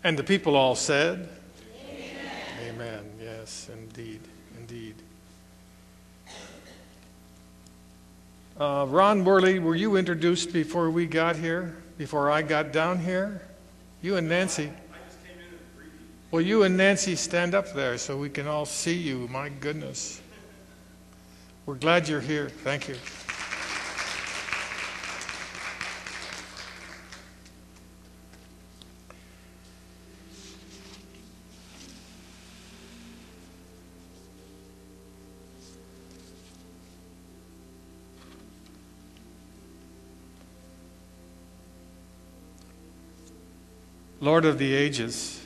And the people all said, Amen. Amen. Yes, indeed. Indeed. Ron Worley, were you introduced before we got here? Before I got down here? You and Nancy. I just came in and briefed you. Well, you and Nancy stand up there so we can all see you. My goodness. We're glad you're here. Thank you. Lord of the ages,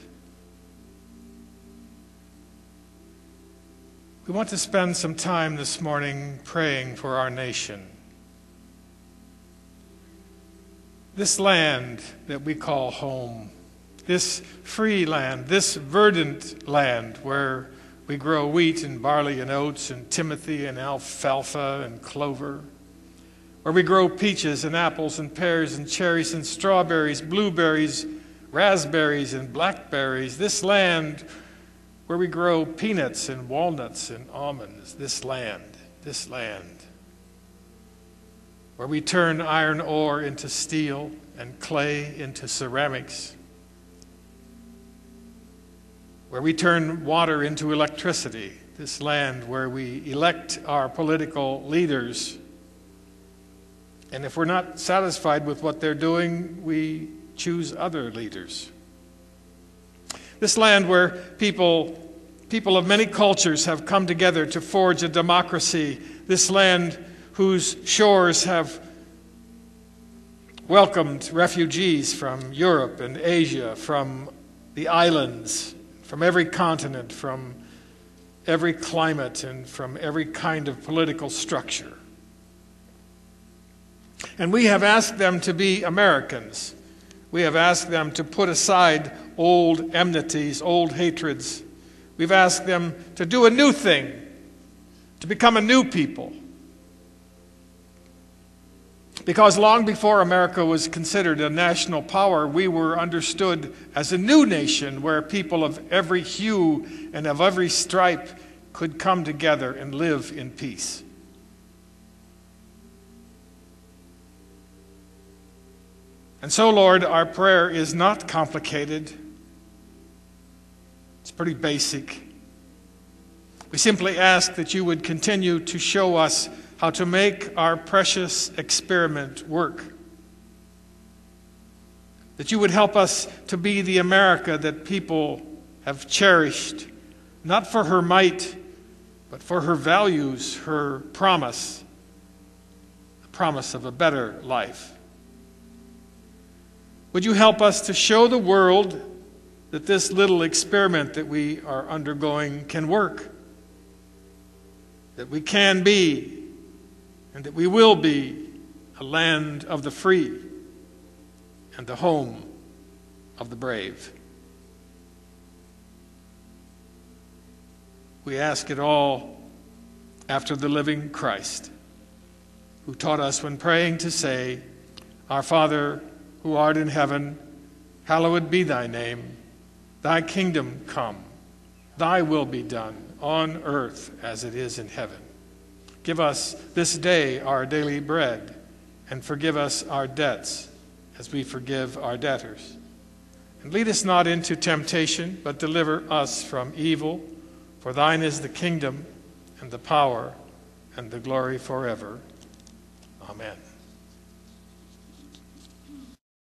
we want to spend some time this morning praying for our nation. This land that we call home, this free land, this verdant land where we grow wheat and barley and oats and timothy and alfalfa and clover, where we grow peaches and apples and pears and cherries and strawberries, blueberries, raspberries and blackberries, this land where we grow peanuts and walnuts and almonds, this land, where we turn iron ore into steel and clay into ceramics, where we turn water into electricity, this land where we elect our political leaders, and if we're not satisfied with what they're doing, we choose other leaders. This land where people of many cultures have come together to forge a democracy. This land whose shores have welcomed refugees from Europe and Asia, from the islands, from every continent, from every climate, and from every kind of political structure. And we have asked them to be Americans. We have asked them to put aside old enmities, old hatreds. We've asked them to do a new thing, to become a new people. Because long before America was considered a national power, we were understood as a new nation where people of every hue and of every stripe could come together and live in peace. And so, Lord, our prayer is not complicated. It's pretty basic. We simply ask that you would continue to show us how to make our precious experiment work. That you would help us to be the America that people have cherished, not for her might, but for her values, her promise, the promise of a better life. Would you help us to show the world that this little experiment that we are undergoing can work, that we can be, and that we will be a land of the free and the home of the brave. We ask it all after the living Christ, who taught us when praying to say, Our Father, who art in heaven, hallowed be thy name. Thy kingdom come. Thy will be done on earth as it is in heaven. Give us this day our daily bread, and forgive us our debts as we forgive our debtors. And lead us not into temptation, but deliver us from evil. For thine is the kingdom, and the power, and the glory forever. Amen.